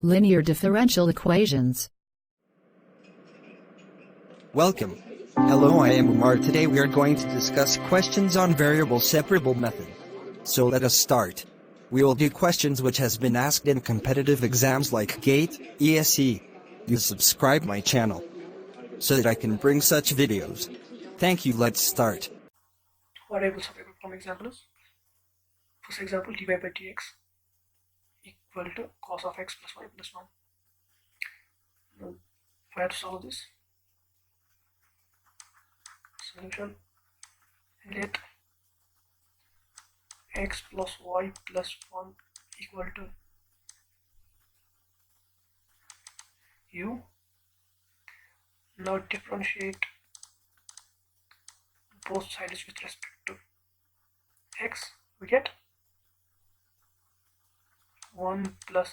Linear differential equations. Welcome. Hello, I am Umar. Today we are going to discuss questions on variable separable method. So let us start. We will do questions which has been asked in competitive exams like GATE, ESE. You subscribe my channel so that I can bring such videos. Thank you. Let's start. Variable separable from examples. First example, dy by dx equal to cos of x plus y plus 1. Now, we have to solve this. Solution: let x plus y plus 1 equal to u. Now differentiate both sides with respect to x. We get 1 plus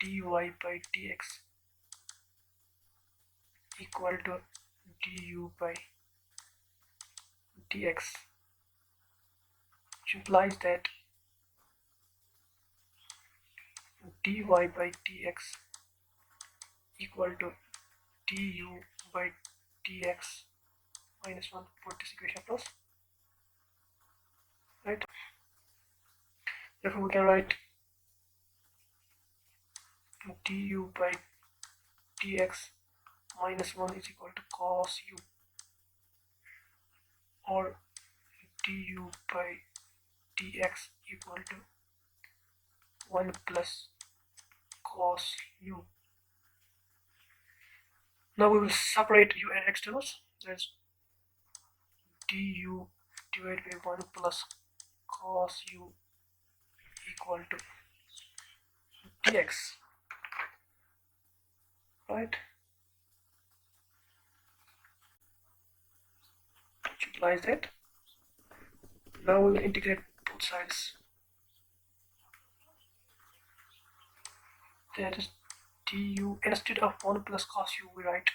dy by dx equal to du by dx, which implies that dy by dx equal to du by dx minus 1. Put this equation plus, right? Therefore we can write du by dx minus 1 is equal to cos u, or du by dx equal to 1 plus cos u. Now we will separate u and externals. There's du divided by 1 plus cos u equal to dx, right? Which implies that now we will integrate both sides. That is du, instead of 1 plus cos u we write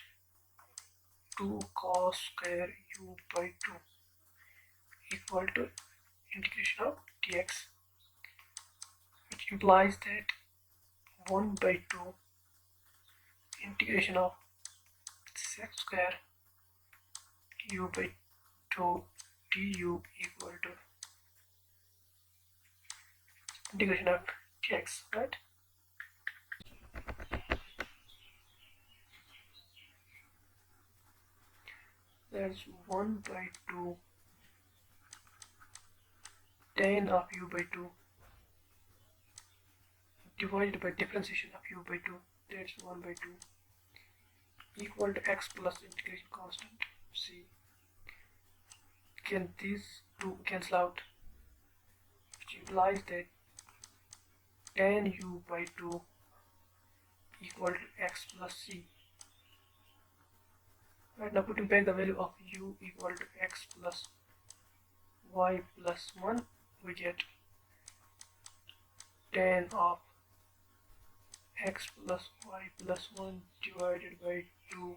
2 cos square u by 2 equal to integration of dx, which implies that 1 by 2 integration of sec square u by 2 du equal to integration of dx, right? There's 1 by 2 tan of u by 2 divided by differentiation of u by 2, that's 1 by 2 equal to x plus integration constant c. Can these two cancel out, which implies that tan u by 2 equal to x plus c. Right, now putting back the value of u equal to x plus y plus 1, we get tan of x plus y plus 1 divided by 2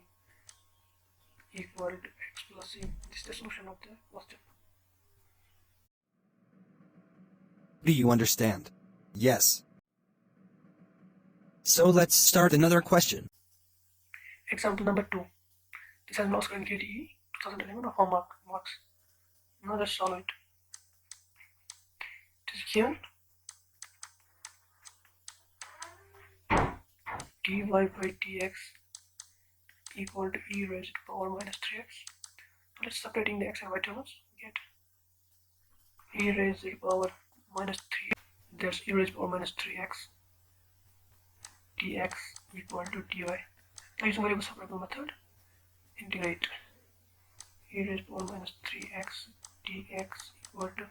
equal to x plus c. This is the solution of the first step. Do you understand? Yes. So let's start another question. Example number 2. This has been also in JEE 2011 of homework marks. Now let's solve it. It is given dy by dx equal to e raised to power minus 3x. Let's separating the x and y terms. We get e raised to power minus 3. There's e raised to power minus 3x dx equal to dy. Now using variable separable method, integrate e raised to power minus 3x dx equal to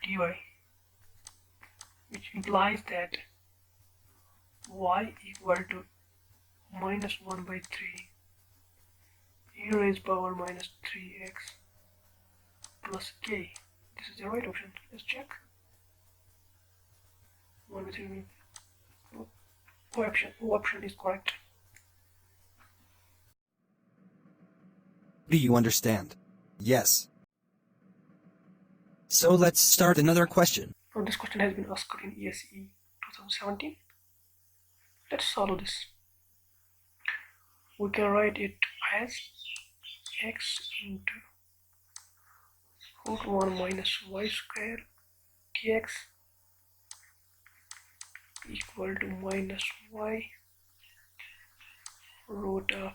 dy, which implies that y equal to minus 1 by 3 e raised power minus 3x plus k. This is the right option. Let's check. 1 by 3. O option is correct. Do you understand? Yes. So let's start another question. Now this question has been asked in ESE 2017. let's solve this. We can write it as x into root 1 minus y square dx equal to minus y root of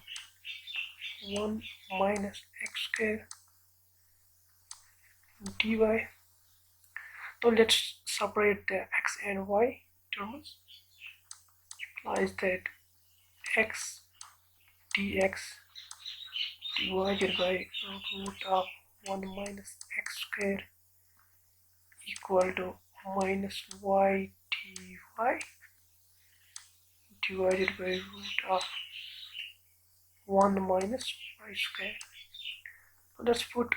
1 minus x square dy. Now let's separate the x and y terms. Implies that x dx divided by root of 1 minus x square equal to minus y dy divided by root of 1 minus y square. So let's put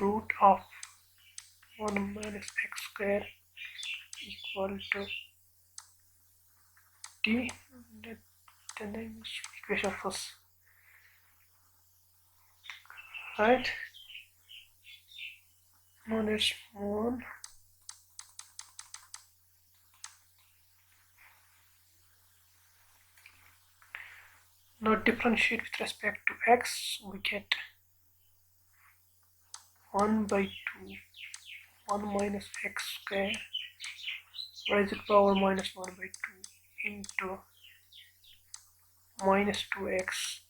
root of 1 minus x square equal to d. Then I use equation first, right? Now let's move on. Now differentiate with respect to x, we get 1 by 2 1 minus x square raised to the power minus 1 by 2 into minus 2x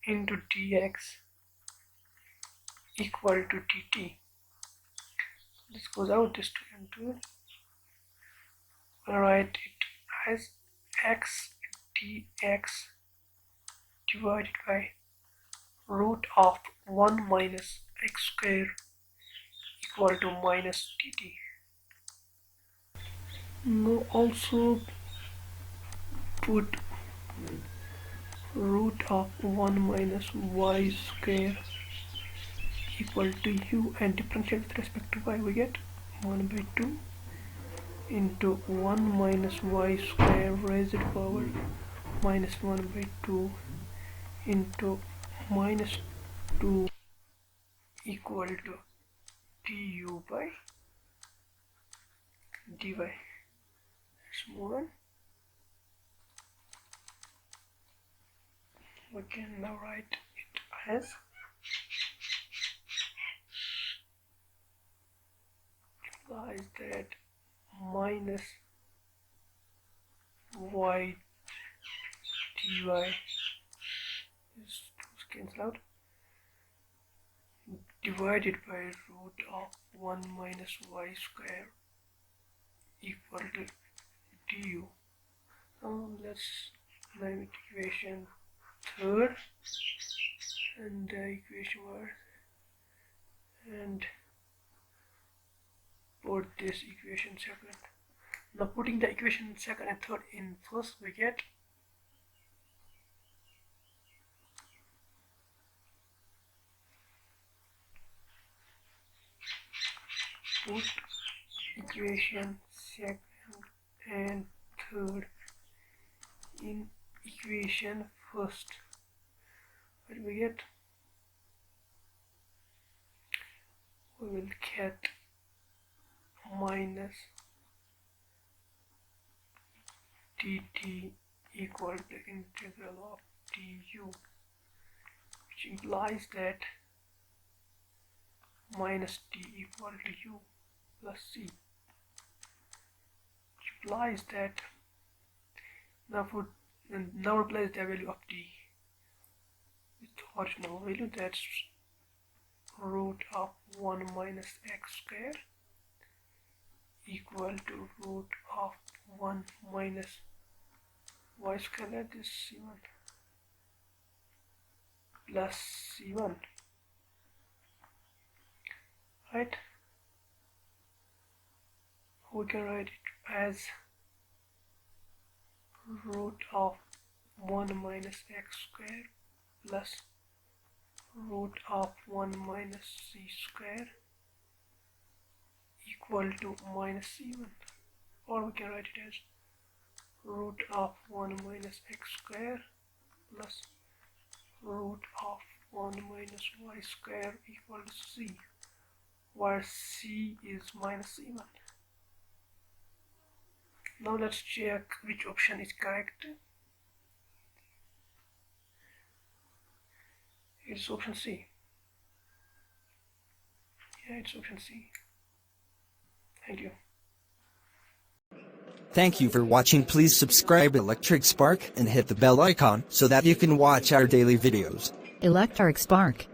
into dx equal to dt. This goes out, this 2 and 2. I write it as x dx divided by root of 1 minus x square equal to minus dt. Now also put root of 1 minus y square equal to u and differentiate with respect to y. We get 1 by 2 into 1 minus y square raised to the power minus 1 by 2 into minus 2 equal to du by dy. Let's move on. We can now write it as implies that minus y dy is cancelled out divided by root of 1 minus y square equal to du. Now let's name it equation third and the equation was and put this equation second. Now putting the equation second and third in first, we get put equation second and third in equation first. What we get? We will get minus dt equal to integral of du, which implies that minus d equal to u plus c, which implies that now replace the value of d with the original value, that's root of 1 minus x square equal to root of 1 minus y square, that is c1 plus c1, right? We can write it as root of 1 minus x square plus root of 1 minus c square equal to minus c1, or we can write it as root of 1 minus x square plus root of 1 minus y square equal to c, where c is minus c1. Now let's check which option is correct. It's option C. Yeah, it's option C. Thank you. Thank you for watching. Please subscribe Electric Spark and hit the bell icon so that you can watch our daily videos. Electric Spark.